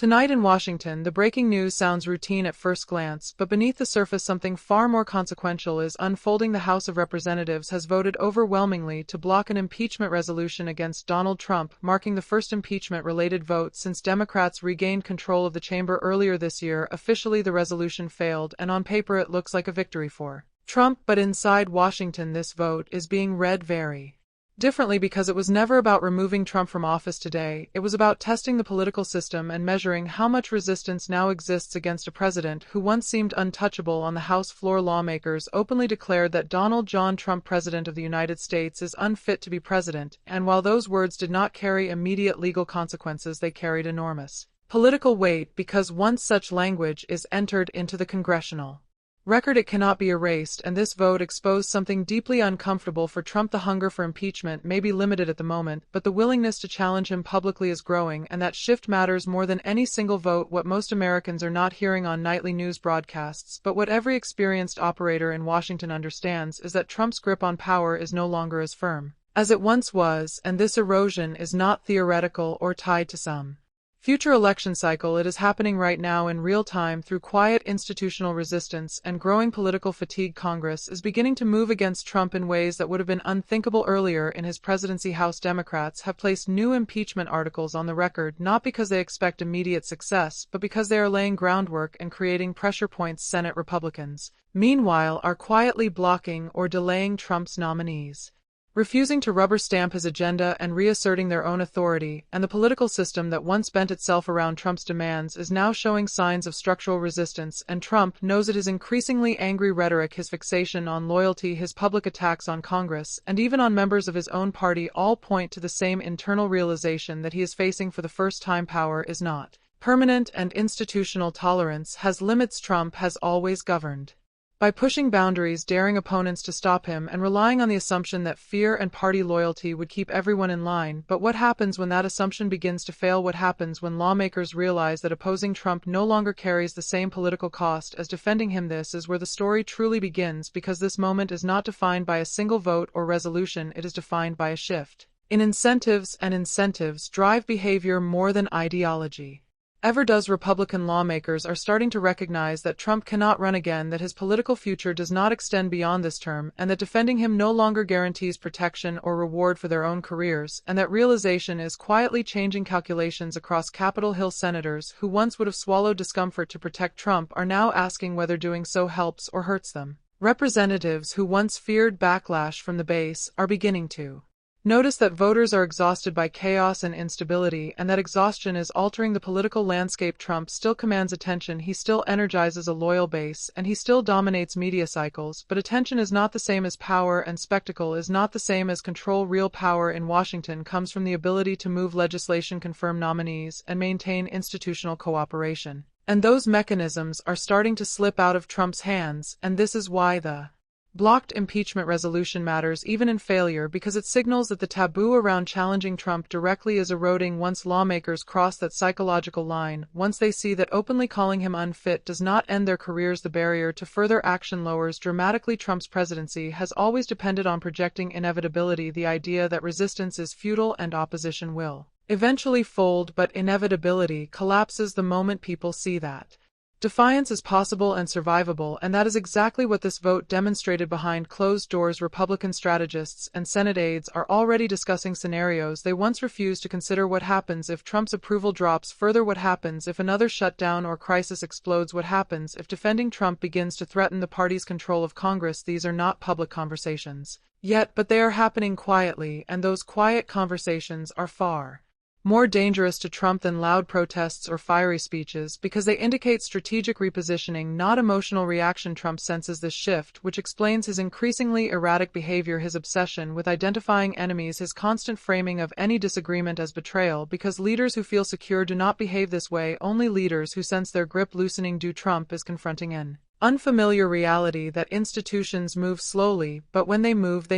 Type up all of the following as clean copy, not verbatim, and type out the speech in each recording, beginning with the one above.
Tonight in Washington, the breaking news sounds routine at first glance, but beneath the surface something far more consequential is unfolding. The House of Representatives has voted overwhelmingly to block an impeachment resolution against Donald Trump, marking the first impeachment-related vote since Democrats regained control of the chamber earlier this year. Officially, the resolution failed, and on paper it looks like a victory for Trump, but inside Washington this vote is being read very differently because it was never about removing Trump from office today. It was about testing the political system and measuring how much resistance now exists against a president who once seemed untouchable. On the House floor, lawmakers openly declared that Donald John Trump, President of the United States, is unfit to be president, and while those words did not carry immediate legal consequences, they carried enormous political weight because once such language is entered into the congressional record, it cannot be erased, and this vote exposed something deeply uncomfortable for Trump. The hunger for impeachment may be limited at the moment, but the willingness to challenge him publicly is growing, and that shift matters more than any single vote. What most Americans are not hearing on nightly news broadcasts, but what every experienced operator in Washington understands, is that Trump's grip on power is no longer as firm as it once was, and this erosion is not theoretical or tied to some future election cycle. It is happening right now in real time through quiet institutional resistance and growing political fatigue. Congress is beginning to move against Trump in ways that would have been unthinkable earlier in his presidency. House Democrats have placed new impeachment articles on the record, not because they expect immediate success, but because they are laying groundwork and creating pressure points. Senate Republicans, meanwhile, are quietly blocking or delaying Trump's nominees, refusing to rubber stamp his agenda and reasserting their own authority, and the political system that once bent itself around Trump's demands is now showing signs of structural resistance, and Trump knows it. His increasingly angry rhetoric, his fixation on loyalty, his public attacks on Congress, and even on members of his own party all point to the same internal realization that he is facing for the first time. Power is not permanent, and institutional tolerance has limits. Trump has always governed by pushing boundaries, daring opponents to stop him, and relying on the assumption that fear and party loyalty would keep everyone in line. But what happens when that assumption begins to fail? What happens when lawmakers realize that opposing Trump no longer carries the same political cost as defending him? This is where the story truly begins, because this moment is not defined by a single vote or resolution. It is defined by a shift in incentives, and incentives drive behavior more than ideology ever does. Republican lawmakers are starting to recognize that Trump cannot run again, that his political future does not extend beyond this term, and that defending him no longer guarantees protection or reward for their own careers, and that realization is quietly changing calculations across Capitol Hill. Senators who once would have swallowed discomfort to protect Trump are now asking whether doing so helps or hurts them. Representatives who once feared backlash from the base are beginning to notice that voters are exhausted by chaos and instability, and that exhaustion is altering the political landscape. Trump still commands attention, he still energizes a loyal base, and he still dominates media cycles, but attention is not the same as power, and spectacle is not the same as control. Real power in Washington comes from the ability to move legislation, confirm nominees, and maintain institutional cooperation. And those mechanisms are starting to slip out of Trump's hands, and this is why the blocked impeachment resolution matters even in failure, because it signals that the taboo around challenging Trump directly is eroding. Once lawmakers cross that psychological line, once they see that openly calling him unfit does not end their careers, the barrier to further action lowers dramatically. Trump's presidency has always depended on projecting inevitability, the idea that resistance is futile and opposition will eventually fold, but inevitability collapses the moment people see that defiance is possible and survivable, and that is exactly what this vote demonstrated. Behind closed doors, Republican strategists and Senate aides are already discussing scenarios they once refused to consider. What happens if Trump's approval drops further? What happens if another shutdown or crisis explodes? What happens if defending Trump begins to threaten the party's control of Congress? These are not public conversations yet, but they are happening quietly, and those quiet conversations are far more dangerous to Trump than loud protests or fiery speeches, because they indicate strategic repositioning, not emotional reaction. Trump senses this shift, which explains his increasingly erratic behavior, his obsession with identifying enemies, his constant framing of any disagreement as betrayal, because leaders who feel secure do not behave this way. Only leaders who sense their grip loosening do. Trump is confronting an unfamiliar reality, that institutions move slowly, but when they move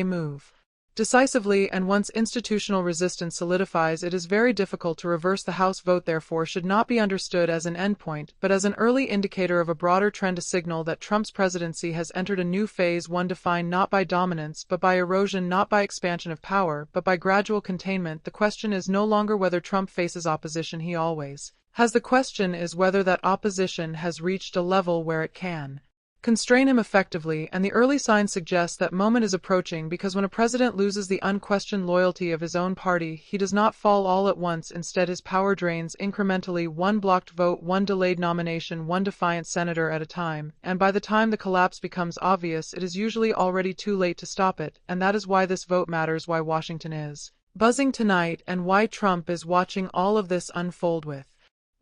decisively, and once institutional resistance solidifies, it is very difficult to reverse. The House vote, therefore, should not be understood as an endpoint, but as an early indicator of a broader trend, a signal that Trump's presidency has entered a new phase, one defined not by dominance but by erosion, not by expansion of power but by gradual containment. The question is no longer whether Trump faces opposition. He always The question is whether that opposition has reached a level where it can constrain him effectively, and the early signs suggest that moment is approaching, because when a president loses the unquestioned loyalty of his own party, he does not fall all at once. Instead, his power drains incrementally, one blocked vote, one delayed nomination, one defiant senator at a time, and by the time the collapse becomes obvious, it is usually already too late to stop it, and that is why this vote matters, why Washington is buzzing tonight, and why Trump is watching all of this unfold with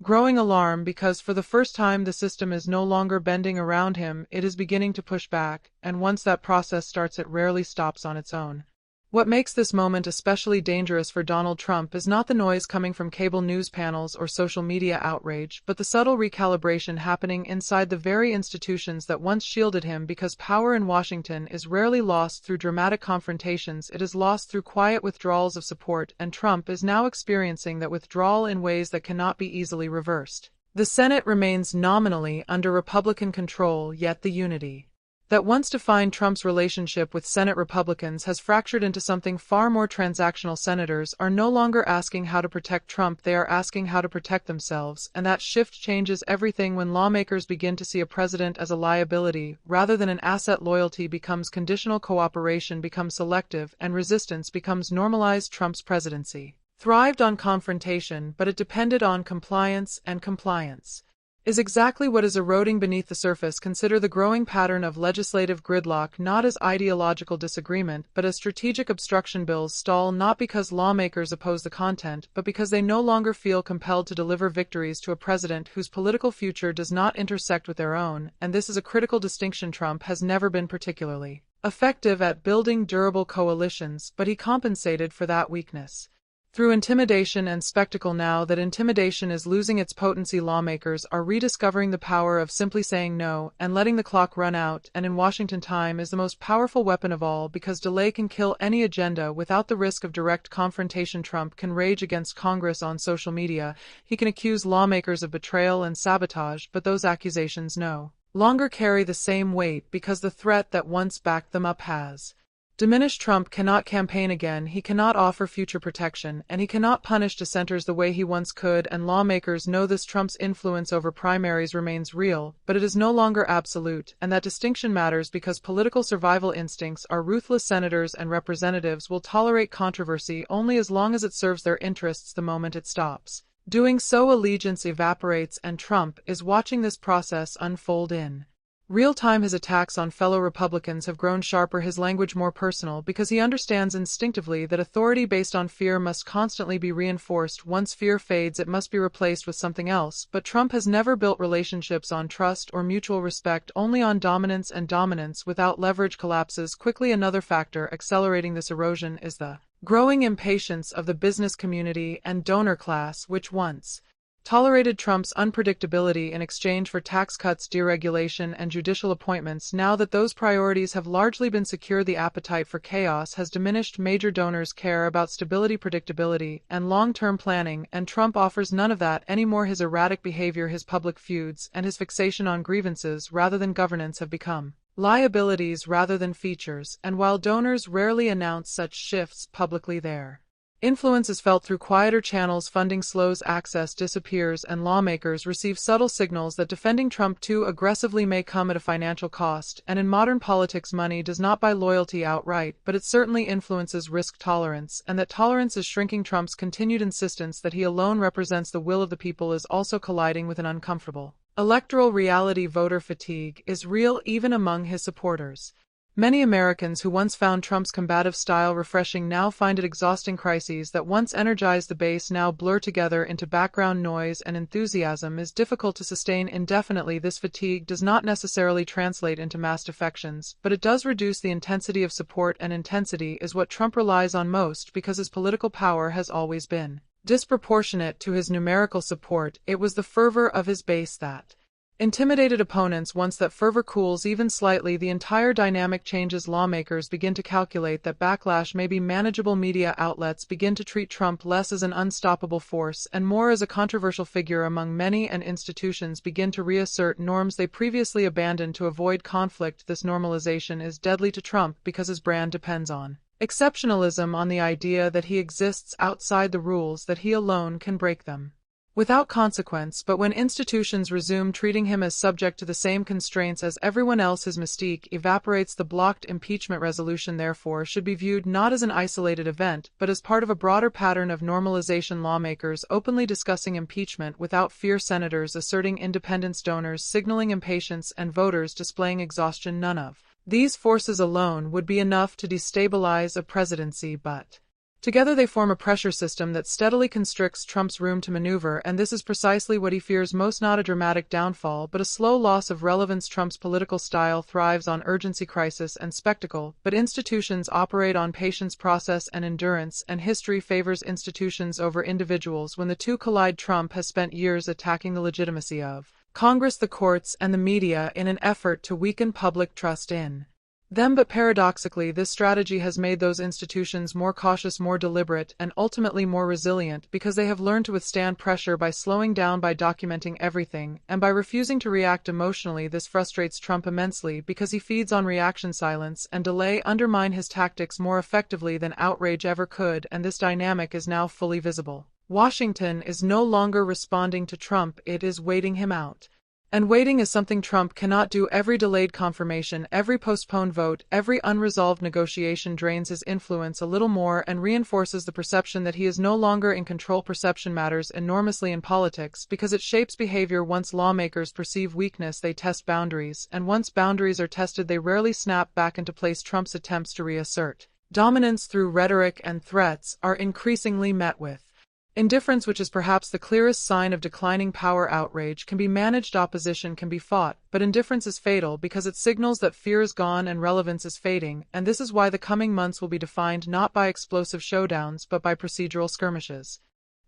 growing alarm, because for the first time the system is no longer bending around him, it is beginning to push back, and once that process starts, it rarely stops on its own. What makes this moment especially dangerous for Donald Trump is not the noise coming from cable news panels or social media outrage, but the subtle recalibration happening inside the very institutions that once shielded him, because power in Washington is rarely lost through dramatic confrontations, it is lost through quiet withdrawals of support, and Trump is now experiencing that withdrawal in ways that cannot be easily reversed. The Senate remains nominally under Republican control, yet the unity that once defined Trump's relationship with Senate Republicans has fractured into something far more transactional. Senators are no longer asking how to protect Trump, they are asking how to protect themselves, and that shift changes everything when lawmakers begin to see a president as a liability rather than an asset. Loyalty becomes conditional, cooperation becomes selective, and resistance becomes normalized. Trump's presidency thrived on confrontation, but it depended on compliance, and compliance is exactly what is eroding beneath the surface. Consider the growing pattern of legislative gridlock, not as ideological disagreement, but as strategic obstruction. Bills stall not because lawmakers oppose the content, but because they no longer feel compelled to deliver victories to a president whose political future does not intersect with their own, and this is a critical distinction. Trump has never been particularly effective at building durable coalitions, but he compensated for that weakness through intimidation and spectacle. Now that intimidation is losing its potency, lawmakers are rediscovering the power of simply saying no and letting the clock run out, and in Washington, time is the most powerful weapon of all, because delay can kill any agenda without the risk of direct confrontation. Trump can rage against Congress on social media, he can accuse lawmakers of betrayal and sabotage, but those accusations no longer carry the same weight because the threat that once backed them up has diminished. Trump cannot campaign again, he cannot offer future protection, and he cannot punish dissenters the way he once could, and lawmakers know this. Trump's influence over primaries remains real, but it is no longer absolute, and that distinction matters because political survival instincts are ruthless. Senators and representatives will tolerate controversy only as long as it serves their interests. The moment it stops doing so, allegiance evaporates, and Trump is watching this process unfold in real time. His attacks on fellow Republicans have grown sharper, his language more personal, because he understands instinctively that authority based on fear must constantly be reinforced. Once fear fades, it must be replaced with something else. But Trump has never built relationships on trust or mutual respect, only on dominance, and dominance without leverage collapses quickly. Another factor accelerating this erosion is the growing impatience of the business community and donor class, which once tolerated Trump's unpredictability in exchange for tax cuts, deregulation, and judicial appointments. Now that those priorities have largely been secure, the appetite for chaos has diminished. Major donors care about stability, predictability, and long-term planning, and Trump offers none of that anymore. His erratic behavior, his public feuds, and his fixation on grievances rather than governance have become liabilities rather than features, and while donors rarely announce such shifts publicly, their influence is felt through quieter channels. Funding slows, access disappears, and lawmakers receive subtle signals that defending Trump too aggressively may come at a financial cost. And in modern politics, money does not buy loyalty outright, but it certainly influences risk tolerance, and that tolerance is shrinking. Trump's continued insistence that he alone represents the will of the people is also colliding with an uncomfortable electoral reality. Voter fatigue is real even among his supporters. Many Americans who once found Trump's combative style refreshing now find it exhausting. Crises that once energized the base now blur together into background noise, and enthusiasm is difficult to sustain indefinitely. This fatigue does not necessarily translate into mass defections, but it does reduce the intensity of support, and intensity is what Trump relies on most because his political power has always been disproportionate to his numerical support. It was the fervor of his base that intimidated opponents. Once that fervor cools even slightly, the entire dynamic changes. Lawmakers begin to calculate that backlash may be manageable. Media outlets begin to treat Trump less as an unstoppable force and more as a controversial figure among many, and institutions begin to reassert norms they previously abandoned to avoid conflict. This normalization is deadly to Trump because his brand depends on exceptionalism, on the idea that he exists outside the rules, that he alone can break them. without consequence, but when institutions resume treating him as subject to the same constraints as everyone else, his mystique evaporates. The blocked impeachment resolution, therefore, should be viewed not as an isolated event, but as part of a broader pattern of normalization. Lawmakers openly discussing impeachment without fear, senators asserting independence, donors signaling impatience, and voters displaying exhaustion. None of these forces alone would be enough to destabilize a presidency, but together they form a pressure system that steadily constricts Trump's room to maneuver, and this is precisely what he fears most: not a dramatic downfall, but a slow loss of relevance. Trump's political style thrives on urgency, crisis, and spectacle, but institutions operate on patience, process, and endurance, and history favors institutions over individuals when the two collide. Trump has spent years attacking the legitimacy of Congress, the courts, and the media in an effort to weaken public trust in them, but paradoxically, this strategy has made those institutions more cautious, more deliberate, and ultimately more resilient, because they have learned to withstand pressure by slowing down, by documenting everything, and by refusing to react emotionally. This frustrates Trump immensely because he feeds on reaction. Silence and delay undermine his tactics more effectively than outrage ever could, and this dynamic is now fully visible. Washington is no longer responding to Trump, it is waiting him out. And waiting is something Trump cannot do. Every delayed confirmation, every postponed vote, every unresolved negotiation drains his influence a little more and reinforces the perception that he is no longer in control. Perception matters enormously in politics because it shapes behavior. Once lawmakers perceive weakness, they test boundaries, and once boundaries are tested, they rarely snap back into place. Trump's attempts to reassert dominance through rhetoric and threats are increasingly met with indifference, which is perhaps the clearest sign of declining power. Outrage can be managed, opposition can be fought, but indifference is fatal because it signals that fear is gone and relevance is fading, and this is why the coming months will be defined not by explosive showdowns but by procedural skirmishes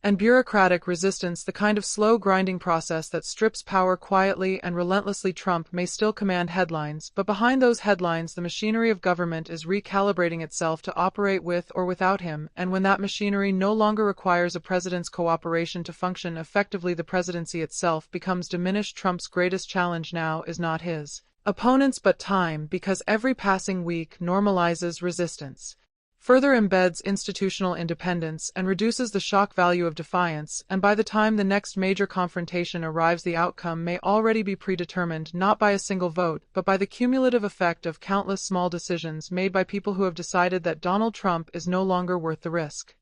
and bureaucratic resistance, the kind of slow grinding process that strips power quietly and relentlessly. Trump may still command headlines, but behind those headlines the machinery of government is recalibrating itself to operate with or without him, and when that machinery no longer requires a president's cooperation to function effectively, the presidency itself becomes diminished. Trump's greatest challenge now is not his opponents but time, because every passing week normalizes resistance, further embeds institutional independence, and reduces the shock value of defiance, and by the time the next major confrontation arrives, the outcome may already be predetermined, not by a single vote, but by the cumulative effect of countless small decisions made by people who have decided that Donald Trump is no longer worth the risk.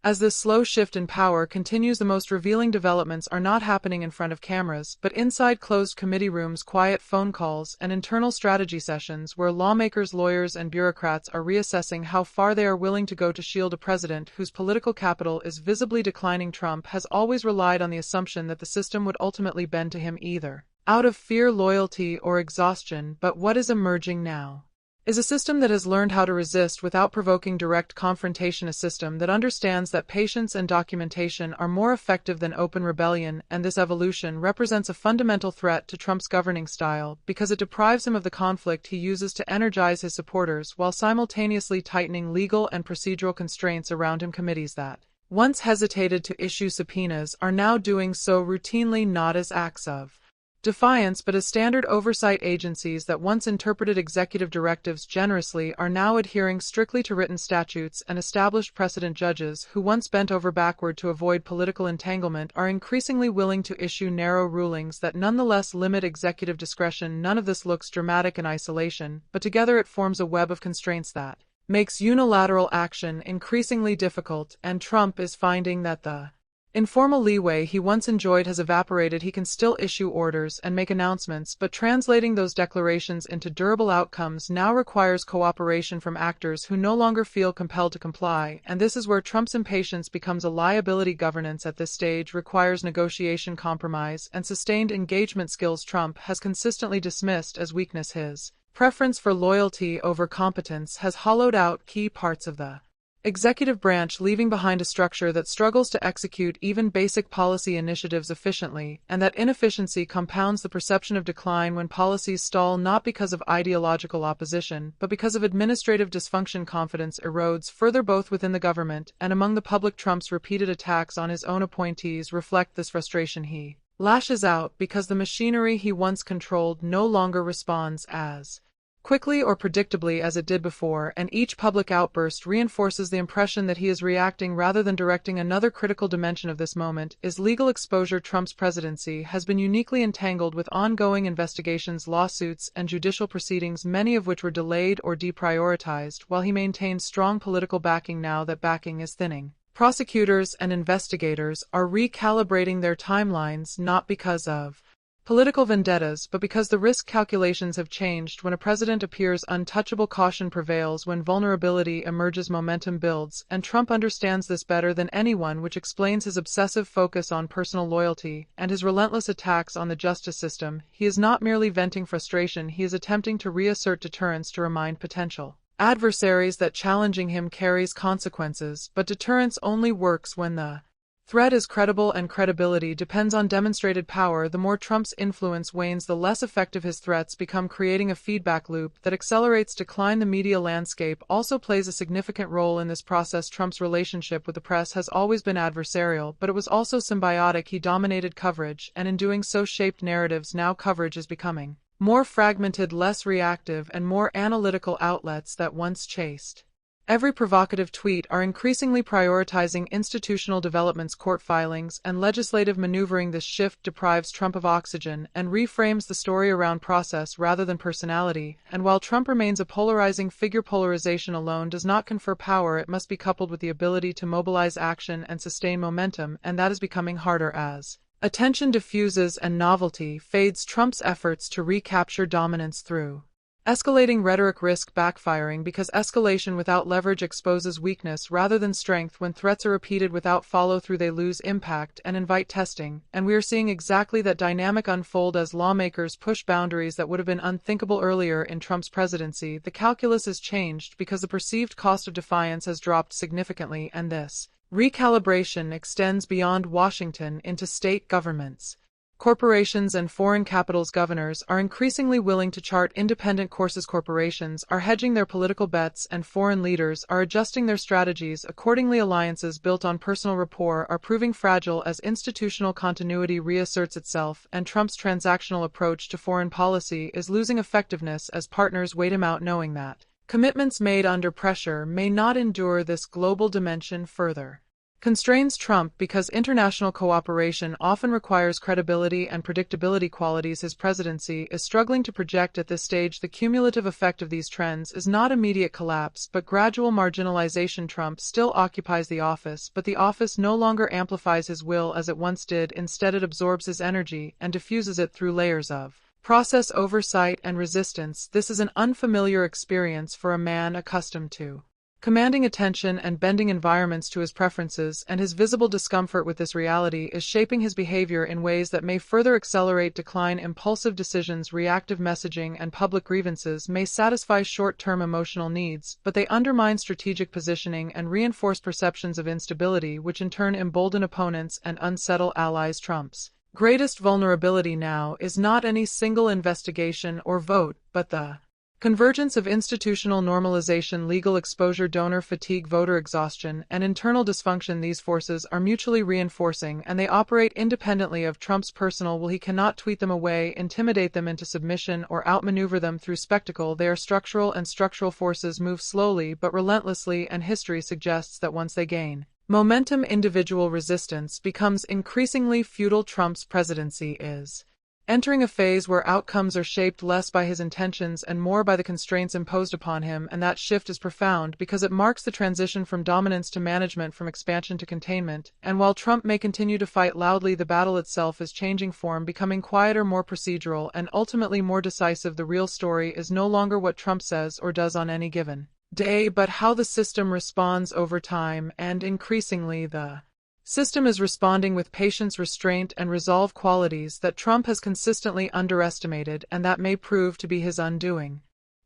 As this slow shift in power continues, the most revealing developments are not happening in front of cameras, but inside closed committee rooms, quiet phone calls, and internal strategy sessions where lawmakers, lawyers, and bureaucrats are reassessing how far they are willing to go to shield a president whose political capital is visibly declining. Trump has always relied on the assumption that the system would ultimately bend to him, either out of fear, loyalty, or exhaustion, but what is emerging now is a system that has learned how to resist without provoking direct confrontation, a system that understands that patience and documentation are more effective than open rebellion, and this evolution represents a fundamental threat to Trump's governing style because it deprives him of the conflict he uses to energize his supporters while simultaneously tightening legal and procedural constraints around him. Committees that once hesitated to issue subpoenas are now doing so routinely, not as acts of defiance but as standard oversight. Agencies that once interpreted executive directives generously are now adhering strictly to written statutes, and established precedent. Judges who once bent over backward to avoid political entanglement are increasingly willing to issue narrow rulings that nonetheless limit executive discretion. None of this looks dramatic in isolation, but together it forms a web of constraints that makes unilateral action increasingly difficult, and Trump is finding that the informal leeway he once enjoyed has evaporated. He can still issue orders and make announcements, but translating those declarations into durable outcomes now requires cooperation from actors who no longer feel compelled to comply, and this is where Trump's impatience becomes a liability. Governance at this stage requires negotiation, compromise, and sustained engagement skills Trump has consistently dismissed as weakness. His preference for loyalty over competence has hollowed out key parts of the executive branch, leaving behind a structure that struggles to execute even basic policy initiatives efficiently, and that inefficiency compounds the perception of decline when policies stall, not because of ideological opposition, but because of administrative dysfunction. Confidence erodes further both within the government and among the public. Trump's repeated attacks on his own appointees reflect this frustration. He lashes out because the machinery he once controlled no longer responds as quickly or predictably as it did before, and each public outburst reinforces the impression that he is reacting rather than directing. Another critical dimension of this moment is legal exposure. Trump's presidency has been uniquely entangled with ongoing investigations, lawsuits, and judicial proceedings, many of which were delayed or deprioritized, while he maintains strong political backing. Now that backing is thinning, prosecutors and investigators are recalibrating their timelines, not because of political vendettas, but because the risk calculations have changed. When a president appears untouchable, caution prevails. When vulnerability emerges, momentum builds, and Trump understands this better than anyone, which explains his obsessive focus on personal loyalty and his relentless attacks on the justice system. He is not merely venting frustration, he is attempting to reassert deterrence, to remind potential adversaries that challenging him carries consequences, but deterrence only works when the threat is credible, and credibility depends on demonstrated power. The more Trump's influence wanes, the less effective his threats become, creating a feedback loop that accelerates decline. The media landscape also plays a significant role in this process. Trump's relationship with the press has always been adversarial, but it was also symbiotic. He dominated coverage, and in doing so shaped narratives. Now coverage is becoming more fragmented, less reactive, and more analytical. Outlets that once chased every provocative tweet are increasingly prioritizing institutional developments, court filings, and legislative maneuvering. This shift deprives Trump of oxygen and reframes the story around process rather than personality. And while Trump remains a polarizing figure, polarization alone does not confer power. It must be coupled with the ability to mobilize action and sustain momentum, and that is becoming harder as attention diffuses and novelty fades. Trump's efforts to recapture dominance through escalating rhetoric risk backfiring, because escalation without leverage exposes weakness rather than strength. When threats are repeated without follow-through, they lose impact and invite testing, and we are seeing exactly that dynamic unfold as lawmakers push boundaries that would have been unthinkable earlier in Trump's presidency. The calculus has changed because the perceived cost of defiance has dropped significantly, and this recalibration extends beyond Washington into state governments. Corporations and foreign capitals. Governors are increasingly willing to chart independent courses. Corporations are hedging their political bets, and foreign leaders are adjusting their strategies accordingly. Alliances built on personal rapport are proving fragile as institutional continuity reasserts itself, and Trump's transactional approach to foreign policy is losing effectiveness as partners wait him out, knowing that commitments made under pressure may not endure. This global dimension further constrains Trump because international cooperation often requires credibility and predictability, qualities his presidency is struggling to project at this stage. The cumulative effect of these trends is not immediate collapse, but gradual marginalization. Trump still occupies the office, but the office no longer amplifies his will as it once did. Instead, it absorbs his energy and diffuses it through layers of process, oversight, and resistance. This is an unfamiliar experience for a man accustomed to commanding attention and bending environments to his preferences, and his visible discomfort with this reality is shaping his behavior in ways that may further accelerate decline. Impulsive decisions, reactive messaging, and public grievances may satisfy short-term emotional needs, but they undermine strategic positioning and reinforce perceptions of instability, which in turn embolden opponents and unsettle allies. Trump's greatest vulnerability now is not any single investigation or vote, but the convergence of institutional normalization, legal exposure, donor fatigue, voter exhaustion, and internal dysfunction. These forces are mutually reinforcing, and they operate independently of Trump's personal will. He cannot tweet them away, intimidate them into submission, or outmaneuver them through spectacle. They are structural, and structural forces move slowly but relentlessly, and history suggests that once they gain momentum, individual resistance becomes increasingly futile. Trump's presidency is entering a phase where outcomes are shaped less by his intentions and more by the constraints imposed upon him, and that shift is profound because it marks the transition from dominance to management, from expansion to containment. And while Trump may continue to fight loudly, the battle itself is changing form, becoming quieter, more procedural, and ultimately more decisive. The real story is no longer what Trump says or does on any given day, but how the system responds over time, and increasingly the system is responding with patience, restraint, and resolve, qualities that Trump has consistently underestimated and that may prove to be his undoing.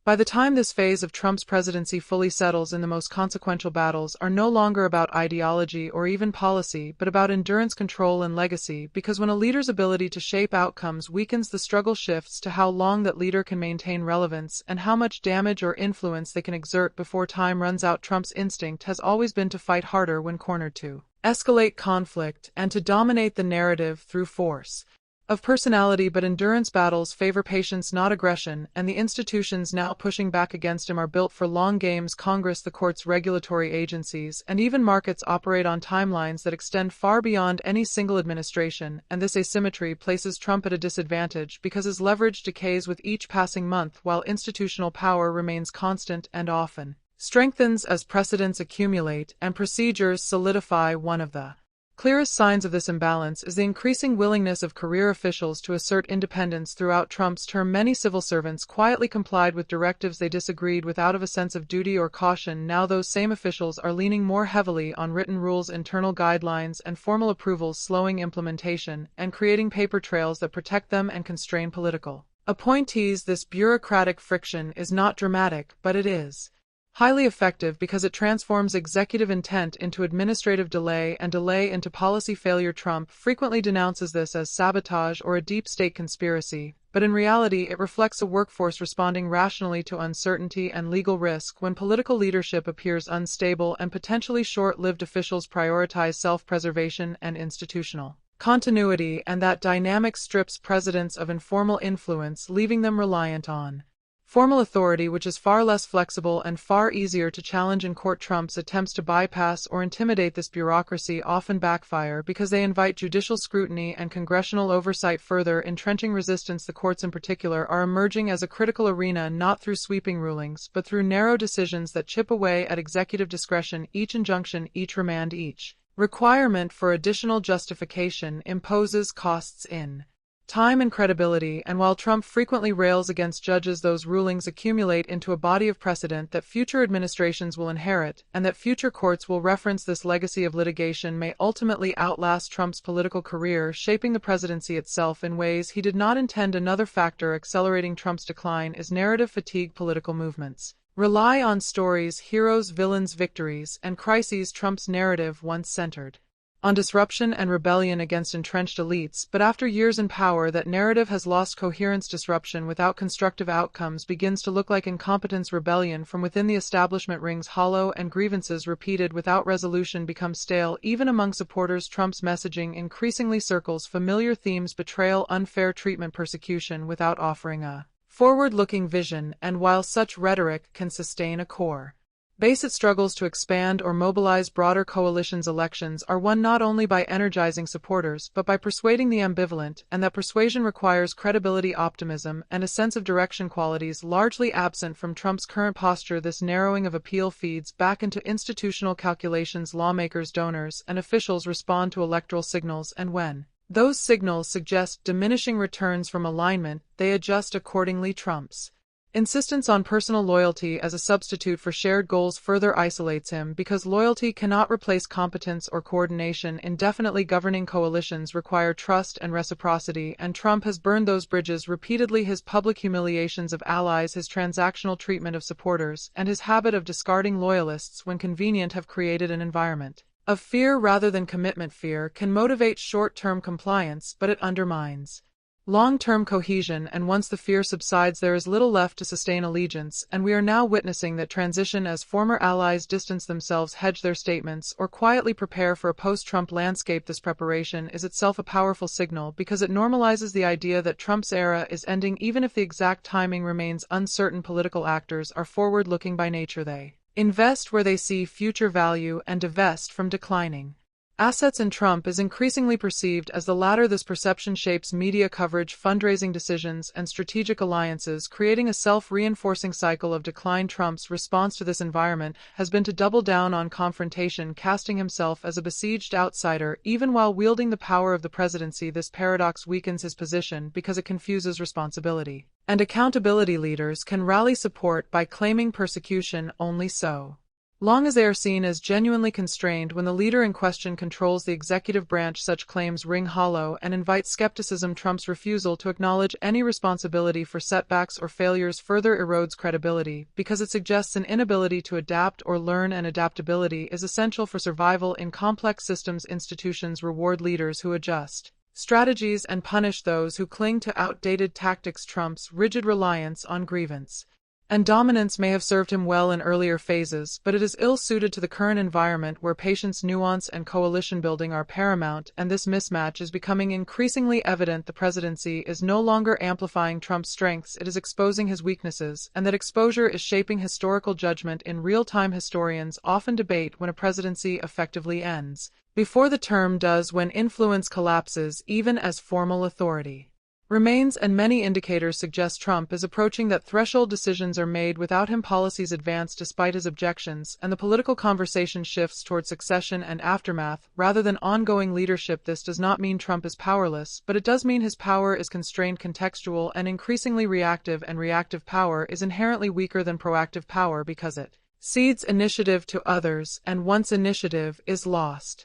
By the time this phase of Trump's presidency fully settles in, the most consequential battles are no longer about ideology or even policy, but about endurance, control, and legacy, because when a leader's ability to shape outcomes weakens, the struggle shifts to how long that leader can maintain relevance and how much damage or influence they can exert before time runs out. Trump's instinct has always been to fight harder when cornered, to escalate conflict, and to dominate the narrative through force. of personality, but endurance battles favor patience, not aggression, and the institutions now pushing back against him are built for long games. Congress, the courts, regulatory agencies, and even markets operate on timelines that extend far beyond any single administration, and this asymmetry places Trump at a disadvantage because his leverage decays with each passing month while institutional power remains constant and often strengthens as precedents accumulate and procedures solidify. One of the clearest signs of this imbalance is the increasing willingness of career officials to assert independence. Throughout Trump's term, many civil servants quietly complied with directives they disagreed with out of a sense of duty or caution. Now those same officials are leaning more heavily on written rules, internal guidelines, and formal approvals, slowing implementation and creating paper trails that protect them and constrain political appointees. This bureaucratic friction is not dramatic, but it is highly effective because it transforms executive intent into administrative delay and delay into policy failure. Trump frequently denounces this as sabotage or a deep state conspiracy, but in reality it reflects a workforce responding rationally to uncertainty and legal risk. When political leadership appears unstable and potentially short-lived, officials prioritize self-preservation and institutional continuity, and that dynamic strips presidents of informal influence, leaving them reliant on formal authority, which is far less flexible and far easier to challenge in court. Trump's attempts to bypass or intimidate this bureaucracy often backfire because they invite judicial scrutiny and congressional oversight, further entrenching resistance. The courts in particular are emerging as a critical arena, not through sweeping rulings, but through narrow decisions that chip away at executive discretion. Each injunction, each remand, each requirement for additional justification imposes costs in time and credibility, and while Trump frequently rails against judges, those rulings accumulate into a body of precedent that future administrations will inherit, and that future courts will reference. This legacy of litigation may ultimately outlast Trump's political career, shaping the presidency itself in ways he did not intend. Another factor accelerating Trump's decline is narrative fatigue. Political movements rely on stories, heroes, villains, victories, and crises. Trump's narrative once centered on disruption and rebellion against entrenched elites, but after years in power, that narrative has lost coherence. Disruption without constructive outcomes begins to look like incompetence. Rebellion from within the establishment rings hollow, and grievances repeated without resolution become stale, even among supporters. Trump's messaging increasingly circles familiar themes: betrayal, unfair treatment, persecution, without offering a forward-looking vision, and while such rhetoric can sustain a core base, it struggles to expand or mobilize broader coalitions. Elections are won not only by energizing supporters, but by persuading the ambivalent, and that persuasion requires credibility, optimism, and a sense of direction, qualities largely absent from Trump's current posture. This narrowing of appeal feeds back into institutional calculations. Lawmakers, donors, and officials respond to electoral signals, and when those signals suggest diminishing returns from alignment, they adjust accordingly. Trump's insistence on personal loyalty as a substitute for shared goals further isolates him, because loyalty cannot replace competence or coordination. Indefinitely governing coalitions require trust and reciprocity, and Trump has burned those bridges repeatedly. His public humiliations of allies, his transactional treatment of supporters, and his habit of discarding loyalists when convenient have created an environment of fear rather than commitment. Fear can motivate short-term compliance, but it undermines long-term cohesion, and once the fear subsides, there is little left to sustain allegiance, and we are now witnessing that transition as former allies distance themselves, hedge their statements, or quietly prepare for a post-Trump landscape. This preparation is itself a powerful signal because it normalizes the idea that Trump's era is ending, even if the exact timing remains uncertain. Political actors are forward-looking by nature. They invest where they see future value and divest from declining assets, and Trump is increasingly perceived as the latter. This perception shapes media coverage, fundraising decisions, and strategic alliances, creating a self-reinforcing cycle of decline. Trump's response to this environment has been to double down on confrontation, casting himself as a besieged outsider even while wielding the power of the presidency. This paradox weakens his position because it confuses responsibility and accountability. Leaders can rally support by claiming persecution only so long as they are seen as genuinely constrained. When the leader in question controls the executive branch, such claims ring hollow and invite skepticism. Trump's refusal to acknowledge any responsibility for setbacks or failures further erodes credibility because it suggests an inability to adapt or learn, and adaptability is essential for survival in complex systems. Institutions reward leaders who adjust strategies and punish those who cling to outdated tactics. Trump's rigid reliance on grievance And dominance may have served him well in earlier phases, but it is ill-suited to the current environment where patience, nuance, and coalition building are paramount, and this mismatch is becoming increasingly evident. The presidency is no longer amplifying Trump's strengths, it is exposing his weaknesses, and that exposure is shaping historical judgment in real time. Historians often debate when a presidency effectively ends before the term does, when influence collapses even as formal authority remains, and many indicators suggest Trump is approaching that threshold. Decisions are made without him, policies advance despite his objections, and the political conversation shifts toward succession and aftermath rather than ongoing leadership. This does not mean Trump is powerless, but it does mean his power is constrained, contextual, and increasingly reactive, and reactive power is inherently weaker than proactive power because it cedes initiative to others, and once initiative is lost.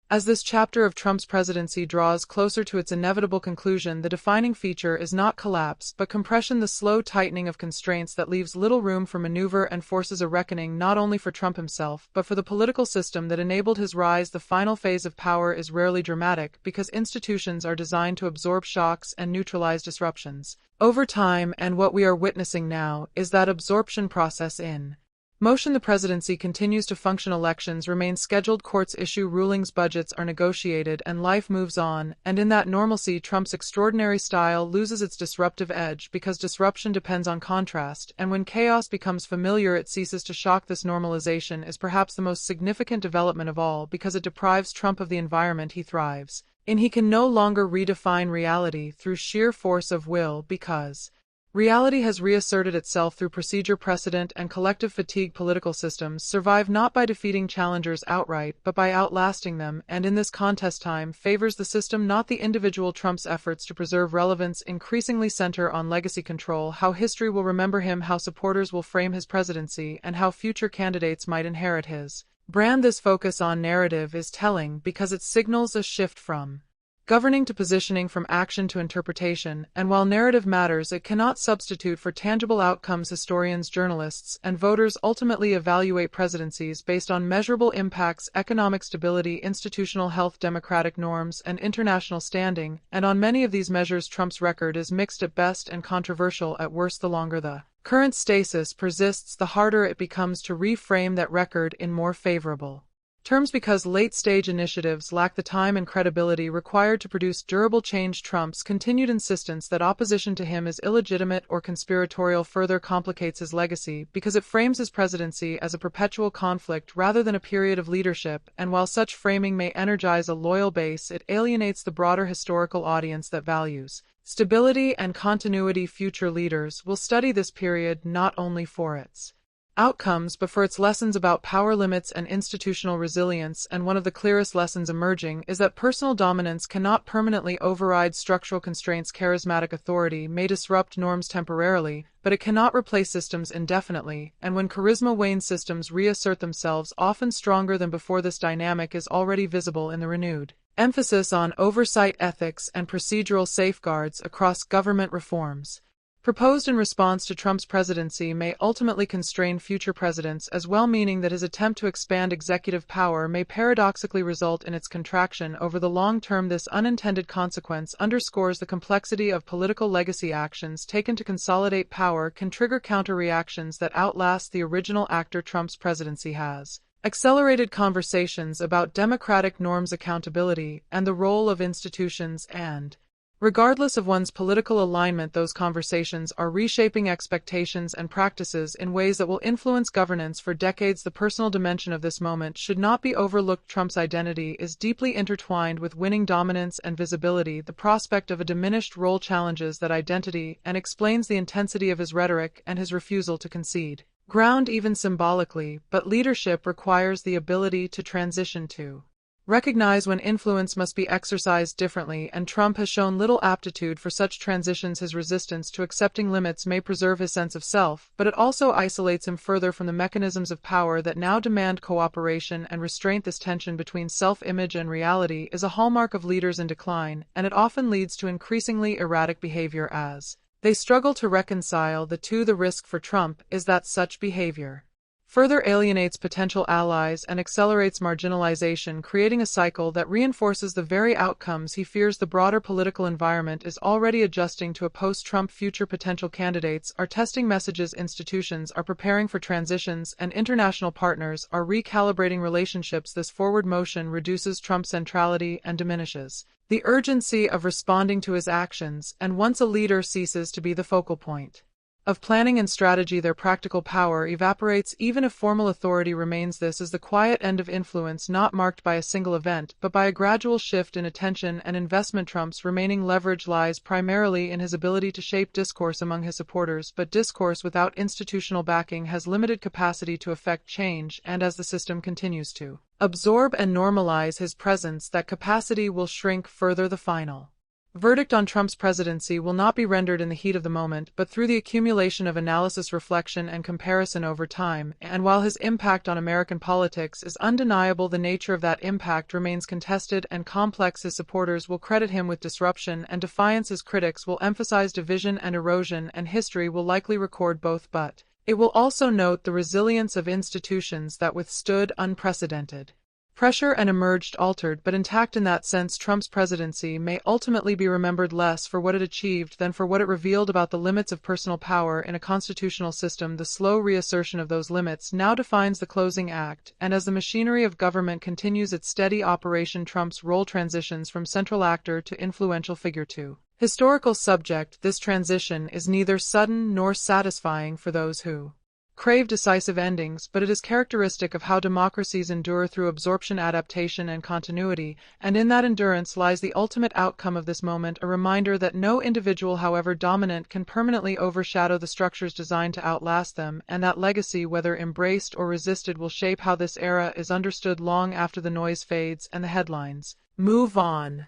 As this chapter of Trump's presidency draws closer to its inevitable conclusion, the defining feature is not collapse, but compression, the slow tightening of constraints that leaves little room for maneuver and forces a reckoning not only for Trump himself, but for the political system that enabled his rise. The final phase of power is rarely dramatic, because institutions are designed to absorb shocks and neutralize disruptions over time, and what we are witnessing now is that absorption process in motion. The presidency continues to function, elections remain scheduled, courts issue rulings, budgets are negotiated, and life moves on, and in that normalcy, Trump's extraordinary style loses its disruptive edge because disruption depends on contrast, and when chaos becomes familiar, it ceases to shock. This normalization is perhaps the most significant development of all because it deprives Trump of the environment he thrives in. He can no longer redefine reality through sheer force of will because reality has reasserted itself through procedure, precedent, and collective fatigue. Political systems survive not by defeating challengers outright, but by outlasting them, and in this contest, time favors the system, not the individual. Trump's efforts to preserve relevance increasingly center on legacy control, how history will remember him, how supporters will frame his presidency, and how future candidates might inherit his brand. This focus on narrative is telling because it signals a shift from governing to positioning, from action to interpretation, and while narrative matters, it cannot substitute for tangible outcomes. Historians, journalists, and voters ultimately evaluate presidencies based on measurable impacts: economic stability, institutional health, democratic norms, and international standing, and on many of these measures, Trump's record is mixed at best and controversial at worst. The longer the current stasis persists, the harder it becomes to reframe that record in more favorable terms because late-stage initiatives lack the time and credibility required to produce durable change. Trump's continued insistence that opposition to him is illegitimate or conspiratorial further complicates his legacy because it frames his presidency as a perpetual conflict rather than a period of leadership, and while such framing may energize a loyal base, it alienates the broader historical audience that values stability and continuity. Future leaders will study this period not only for its outcomes but for its lessons about power limits and institutional resilience, and one of the clearest lessons emerging is that personal dominance cannot permanently override structural constraints. Charismatic authority may disrupt norms temporarily, but it cannot replace systems indefinitely, and when charisma wanes, systems reassert themselves, often stronger than before. This dynamic is already visible in the renewed emphasis on oversight, ethics, and procedural safeguards across government reforms proposed in response to Trump's presidency may ultimately constrain future presidents as well, meaning that his attempt to expand executive power may paradoxically result in its contraction over the long term. This unintended consequence underscores the complexity of political legacy. Actions taken to consolidate power can trigger counter-reactions that outlast the original actor. Trump's presidency has accelerated conversations about democratic norms, accountability, and the role of institutions, and regardless of one's political alignment, those conversations are reshaping expectations and practices in ways that will influence governance for decades. The personal dimension of this moment should not be overlooked. Trump's identity is deeply intertwined with winning, dominance, and visibility. The prospect of a diminished role challenges that identity and explains the intensity of his rhetoric and his refusal to concede ground, even symbolically. But leadership requires the ability to transition, to recognize when influence must be exercised differently, and Trump has shown little aptitude for such transitions. His resistance to accepting limits may preserve his sense of self, but it also isolates him further from the mechanisms of power that now demand cooperation and restraint. This tension between self-image and reality is a hallmark of leaders in decline, and it often leads to increasingly erratic behavior as they struggle to reconcile the two. The risk for Trump is that such behavior further alienates potential allies and accelerates marginalization, creating a cycle that reinforces the very outcomes he fears. The broader political environment is already adjusting to a post-Trump future. Potential candidates are testing messages, institutions are preparing for transitions, and international partners are recalibrating relationships. This forward motion reduces Trump's centrality and diminishes the urgency of responding to his actions, and once a leader ceases to be the focal point of planning and strategy, their practical power evaporates. Even if formal authority remains, this is the quiet end of influence, not marked by a single event, but by a gradual shift in attention and investment. Trump's remaining leverage lies primarily in his ability to shape discourse among his supporters, but discourse without institutional backing has limited capacity to affect change, and as the system continues to absorb and normalize his presence, that capacity will shrink further. The final verdict on Trump's presidency will not be rendered in the heat of the moment, but through the accumulation of analysis, reflection, and comparison over time. And while his impact on American politics is undeniable, the nature of that impact remains contested and complex. His supporters will credit him with disruption and defiance. His critics will emphasize division and erosion, and history will likely record both, but it will also note the resilience of institutions that withstood unprecedented pressure and emerged altered but intact. In that sense, Trump's presidency may ultimately be remembered less for what it achieved than for what it revealed about the limits of personal power in a constitutional system. The slow reassertion of those limits now defines the closing act, and as the machinery of government continues its steady operation, Trump's role transitions from central actor to influential figure to historical subject. This transition is neither sudden nor satisfying for those who crave decisive endings, but it is characteristic of how democracies endure through absorption, adaptation, and continuity, and in that endurance lies the ultimate outcome of this moment, a reminder that no individual, however dominant, can permanently overshadow the structures designed to outlast them, and that legacy, whether embraced or resisted, will shape how this era is understood long after the noise fades and the headlines move on.